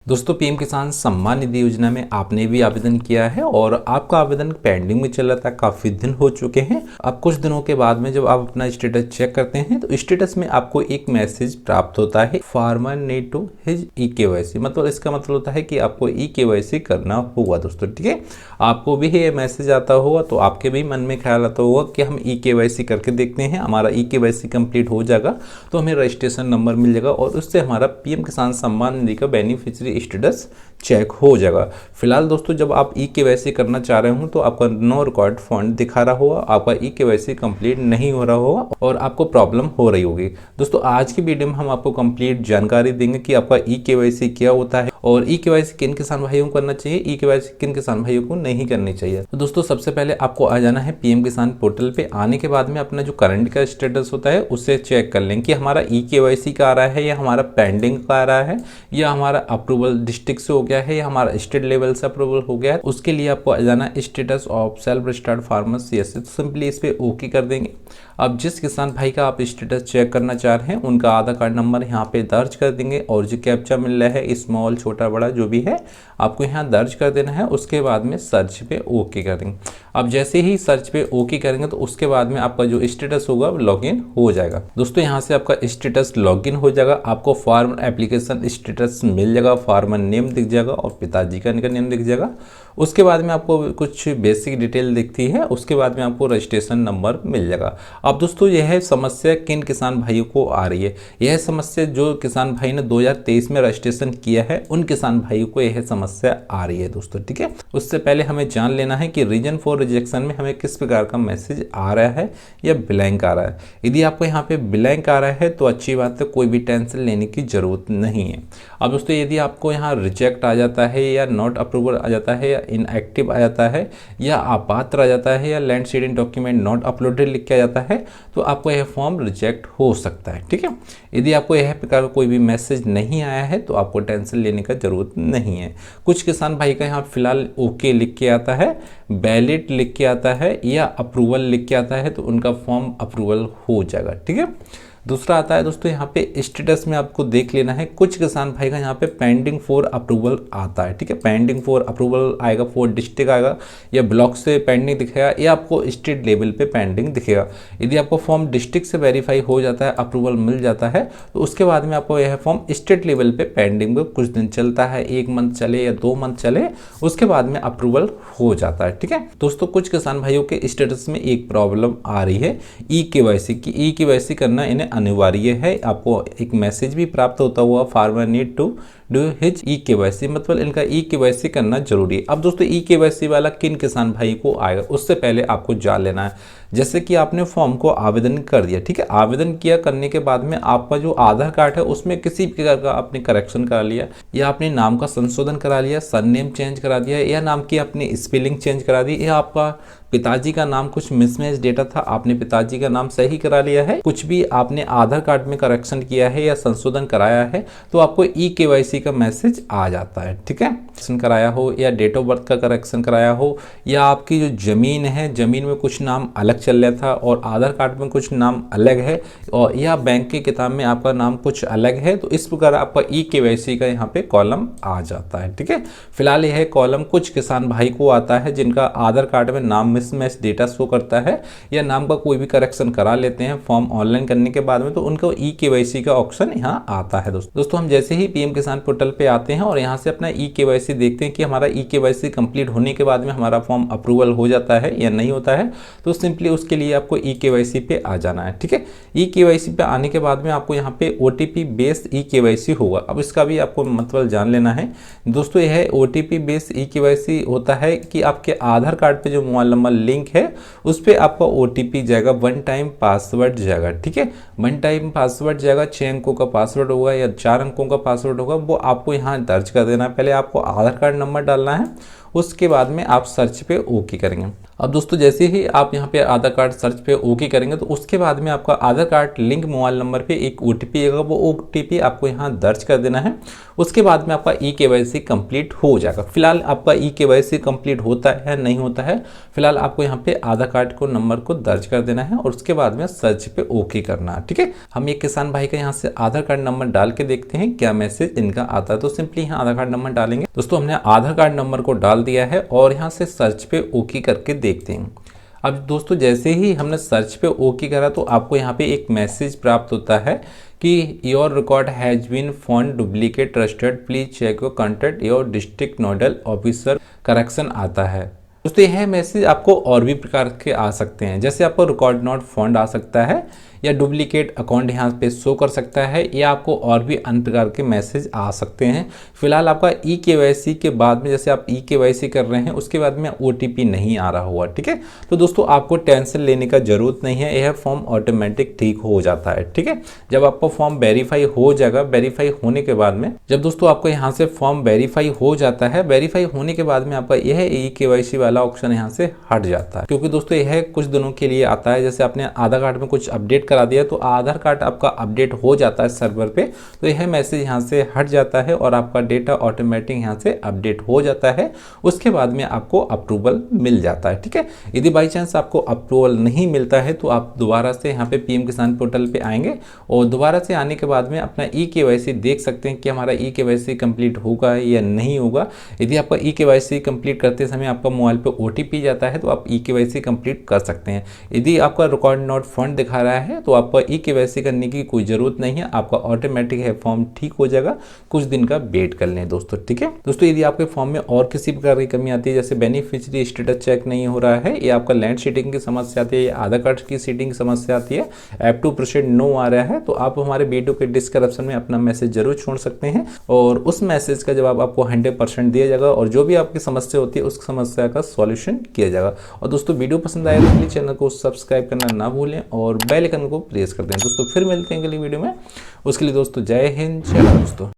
दोस्तों पीएम किसान सम्मान निधि योजना में आपने भी आवेदन किया है और आपका आवेदन पेंडिंग में चल रहा था, काफ़ी दिन हो चुके हैं। अब कुछ दिनों के बाद में जब आप अपना स्टेटस चेक करते हैं तो स्टेटस में आपको एक मैसेज प्राप्त होता है, farmer need to his eKYC. मतलब इसका मतलब होता है कि आपको ई-केवाईसी करना होगा दोस्तों, ठीक है। आपको भी ये मैसेज आता होगा तो आपके भी मन में ख्याल आता होगा कि हम ई-केवाईसी करके देखते हैं, हमारा ई-केवाईसी कंप्लीट हो जाएगा तो हमें रजिस्ट्रेशन नंबर मिल जाएगा और उससे हमारा पीएम किसान सम्मान निधि का बेनिफिशियरी स्टेटस चेक हो जाएगा। फिलहाल दोस्तों जब आप ई-केवाईसी करना चाह रहे हो तो आपका नो रिकॉर्ड फंड दिखा रहा होगा, आपका ई-केवाईसी कंप्लीट नहीं हो रहा होगा और आपको प्रॉब्लम हो रही होगी। दोस्तों आज की वीडियो में हम आपको कंप्लीट जानकारी देंगे कि आपका ई-केवाईसी क्या होता है और ई-केवाईसी किन किसान भाइयों को करना चाहिए, ई-केवाईसी किन किसान भाइयों को नहीं करनी चाहिए। तो दोस्तों सबसे पहले आपको आ जाना है पीएम किसान पोर्टल पे। आने के बाद में अपना जो करंट का स्टेटस होता है उससे चेक कर लें कि हमारा ई-केवाईसी का आ रहा है या हमारा पेंडिंग का आ रहा है या हमारा अप्रूवल डिस्ट्रिक्ट से हो गया है या हमारा स्टेट लेवल से अप्रूवल हो गया है। उसके लिए आपको आ जाना status of self registered farmer CSC, तो सिंपली इस पे ओके कर देंगे। अब जिस किसान भाई का आप स्टेटस चेक करना चाह रहे हैं उनका आधार कार्ड नंबर यहाँ पे दर्ज कर देंगे और जो कैप्चा मिल रहा है स्मॉल छोटा बड़ा जो भी है आपको यहाँ दर्ज कर देना है। उसके बाद में सर्च पे ओके कर देंगे। अब जैसे ही सर्च पे ओके करेंगे तो उसके बाद में आपका जो स्टेटस होगा लॉगिन हो जाएगा। दोस्तों यहाँ से आपका स्टेटस लॉगिन हो जाएगा, आपको फार्मर एप्लीकेशन स्टेटस मिल जाएगा, फार्मर नेम दिख जाएगा और पिताजी का नेम दिख जाएगा। उसके बाद में आपको कुछ बेसिक डिटेल दिखती है, उसके बाद में आपको रजिस्ट्रेशन नंबर मिल जाएगा। अब दोस्तों यह समस्या किन किसान भाइयों को आ रही है, यह समस्या जो किसान भाई ने 2023 में रजिस्ट्रेशन किया है उन किसान भाइयों को यह समस्या आ रही है दोस्तों, ठीक है। उससे पहले हमें जान लेना है कि रीजन फॉर रिजेक्शन में हमें किस प्रकार का मैसेज आ रहा है या ब्लैंक आ रहा है। यदि आपको यहाँ पे ब्लैंक आ रहा है तो अच्छी बात है, कोई भी टेंशन लेने की जरूरत नहीं है। अब दोस्तों यदि आपको यहाँ रिजेक्ट आ जाता है या नॉट अप्रूवल आ जाता है या इनएक्टिव आ जाता है या अपात्र आ जाता है या land seeding document not uploaded लिख के आ जाता है तो आपको यह फॉर्म रिजेक्ट हो सकता है, ठीक है। यदि आपको यह प्रकार का कोई भी मैसेज नहीं आया है तो आपको टेंशन लेने का जरूरत नहीं है। कुछ किसान भाई का यहाँ फिलहाल ओके लिख के आता है, वैलिड लिख के आता है या अप्रूवल लिख के आता है तो उनका फॉर्म अप्रूवल हो जाएगा, ठीक है। दूसरा आता है दोस्तों यहाँ पे स्टेटस में आपको देख लेना है, कुछ किसान भाई का यहाँ पे पेंडिंग फॉर अप्रूवल आता है, ठीक है। पेंडिंग फॉर अप्रूवल आएगा, फॉर डिस्ट्रिक्ट आएगा या ब्लॉक से पेंडिंग दिखेगा या आपको स्टेट लेवल पे पेंडिंग दिखेगा। यदि आपको फॉर्म डिस्ट्रिक्ट से वेरीफाई हो जाता है, अप्रूवल मिल जाता है तो उसके बाद में आपको यह फॉर्म स्टेट लेवल पे पेंडिंग में कुछ दिन चलता है, 1 मंथ चले या 2 मंथ चले, उसके बाद में अप्रूवल हो जाता है, ठीक है। दोस्तों कुछ किसान भाइयों के स्टेटस में एक प्रॉब्लम आ रही है ई-केवाईसी की। ई-केवाईसी करना इन्हें अनिवार्य है, आपको एक मैसेज भी प्राप्त होता हुआ farmer need to do his eKYC, मतलब इनका ई-केवाईसी करना जरूरी है। अब दोस्तों ई-केवाईसी वाला किन किसान भाई को आएगा उससे पहले आपको जान लेना है। जैसे कि आपने फॉर्म को आवेदन कर दिया, ठीक है, आवेदन किया करने के बाद में आपका जो आधार कार्ड है उसमें किसी प्रकार का आपने करेक्शन करा लिया या अपने नाम का संशोधन करा लिया, सरनेम चेंज करा दिया या नाम की अपनी स्पेलिंग चेंज करा दी या आपका पिताजी का नाम कुछ मिसमैच डेटा था, आपने पिताजी का नाम सही करा लिया है, कुछ भी आपने आधार कार्ड में करेक्शन किया है या संशोधन कराया है तो आपको ई-केवाईसी का मैसेज आ जाता है, ठीक है। करेक्शन कराया हो या डेट ऑफ बर्थ का करेक्शन कराया हो या आपकी जो जमीन है, जमीन में कुछ नाम अलग चल रहा था और आधार कार्ड में कुछ नाम अलग है और या बैंक की किताब में आपका नाम कुछ अलग है तो इस प्रकार आपका ई-केवाईसी का यहाँ पे कॉलम आ जाता है, ठीक है। फिलहाल यह कॉलम कुछ किसान भाई को आता है जिनका आधार कार्ड में नाम मिसमैच डेटा शो करता है या नाम का कोई भी करेक्शन करा लेते हैं फॉर्म ऑनलाइन करने के बाद में तो उनको ई-केवाईसी का ऑप्शन यहाँ आता है। दोस्तों हम जैसे ही पीएम किसान पोर्टल पे आते हैं और यहाँ से अपना ई-केवाईसी देखते हैं कि हमारा ई-केवाईसी कंप्लीट होने के बाद में हमारा फॉर्म अप्रूवल हो जाता है या नहीं होता है तो सिंपली उसके लिए आपको ई-केवाईसी पे आ जाना है, ठीक है। ई-केवाईसी पे आने के बाद में आपको यहाँ पे ओटीपी बेस्ड ई-केवाईसी होगा। अब इसका भी आपको मतलब जान लेना है दोस्तों, यह ओटीपी बेस्ड ई-केवाईसी होता है कि आपके आधार कार्ड पे जो मोबाइल नंबर लिंक है उस पर आपका ओटीपी जाएगा, 1 टाइम पासवर्ड जाएगा, ठीक है। 1 टाइम पासवर्ड जाएगा, 6 अंकों का पासवर्ड होगा या 4 अंकों का पासवर्ड होगा, वो आपको यहाँ दर्ज कर देना है। पहले आपको आधार कार्ड नंबर डालना है, उसके बाद में आप सर्च पे ओके करेंगे। अब दोस्तों जैसे ही आप यहाँ पे आधार कार्ड सर्च पे ओके करेंगे तो उसके बाद में आपका आधार कार्ड लिंक मोबाइल नंबर पे एक ओटीपी आएगा, वो ओटीपी आपको यहाँ दर्ज कर देना है। उसके बाद में आपका ई-केवाईसी कंप्लीट हो जाएगा। फिलहाल आपका ई-केवाईसी कंप्लीट होता है नहीं होता है, फिलहाल आपको यहाँ पे आधार कार्ड को नंबर को दर्ज कर देना है और उसके बाद में सर्च पे ओके करना है। ठीक है, हम एक किसान भाई का यहाँ से आधार कार्ड नंबर डाल के देखते हैं क्या मैसेज इनका आता है। तो सिंपली यहाँ आधार कार्ड नंबर डालेंगे। दोस्तों हमने आधार कार्ड नंबर को डाल दिया है और यहाँ से सर्च पे ओके करके देखते हैं। अब दोस्तों जैसे ही हमने सर्च पे ओके करा तो आपको यहाँ पे एक मैसेज प्राप्त होता है कि your record has been found duplicate trusted, please check your contact your district nodal officer correction आता है। दोस्तों यह मैसेज आपको और भी प्रकार के आ सकते हैं, जैसे आपको रिकॉर्ड नॉट फाउंड आ सकता है या डुप्लीकेट अकाउंट यहाँ पे शो कर सकता है, या आपको और भी अन्य प्रकार के मैसेज आ सकते हैं। फिलहाल आपका ई-केवाईसी के बाद में, जैसे आप ई-केवाईसी कर रहे हैं उसके बाद में ओटीपी नहीं आ रहा हुआ। ठीक है, तो दोस्तों आपको टेंशन लेने का जरूरत नहीं है, यह फॉर्म ऑटोमेटिक ठीक हो जाता है। ठीक है, जब आपका फॉर्म वेरीफाई हो जाएगा, वेरीफाई होने के बाद में जब दोस्तों आपको यहाँ से फॉर्म वेरीफाई हो जाता है, वेरीफाई होने के बाद में आपका यह ई-केवाईसी वाला ऑप्शन यहाँ से हट जाता है, क्योंकि दोस्तों यह कुछ दिनों के लिए आता है। जैसे आपने आधार कार्ड में कुछ अपडेट करा दिया तो आधार कार्ड आपका अपडेट हो जाता है सर्वर पे, तो यह मैसेज यहाँ से हट जाता है और आपका डेटा ऑटोमेटिक यहाँ से अपडेट हो जाता है। उसके बाद में आपको अप्रूवल मिल जाता है। ठीक है, यदि बाई चांस आपको अप्रूवल नहीं मिलता है तो आप दोबारा से यहाँ पे पीएम किसान पोर्टल पे आएंगे और दोबारा से आने के बाद में अपना ई-केवाईसी देख सकते हैं कि हमारा ई-केवाईसी कंप्लीट होगा या नहीं होगा। यदि आपका ई-केवाईसी कंप्लीट करते समय आपका मोबाइल पे ओटीपी जाता है तो आप ई-केवाईसी कंप्लीट कर सकते हैं। यदि आपका रिकॉर्ड नॉट फाउंड दिखा रहा है तो आपका ई-केवाईसी करने की कोई जरूरत नहीं है, आपका ऑटोमेटिक है फॉर्म ठीक हो जाएगा। कुछ दिन का वेट कर लें दोस्तों। ठीक है दोस्तों, यदि आपके फॉर्म में और किसी प्रकार की कमी आती है, जैसे बेनिफिशियरी स्टेटस चेक नहीं हो रहा है, या आपका लैंड सीटिंग की समस्या आती है, या आधार कार्ड की सीटिंग की समस्या आती है, ऐप टू प्रोसीड नो आ रहा है, तो आप हमारे वीडियो के डिस्क्रिप्शन में अपना मैसेज जरूर छोड़ सकते हैं और उस मैसेज का जवाब आपको 100% दिया जाएगा और जो भी आपकी समस्या होती है उस समस्या का सॉल्यूशन किया जाएगा। और दोस्तों वीडियो पसंद आए तो प्लीज चैनल को सब्सक्राइब करना ना भूलें और बेल आइकन को प्रेस कर दें। दोस्तों फिर मिलते हैं अगली वीडियो में, उसके लिए दोस्तों जय हिंद, जय भारत दोस्तों।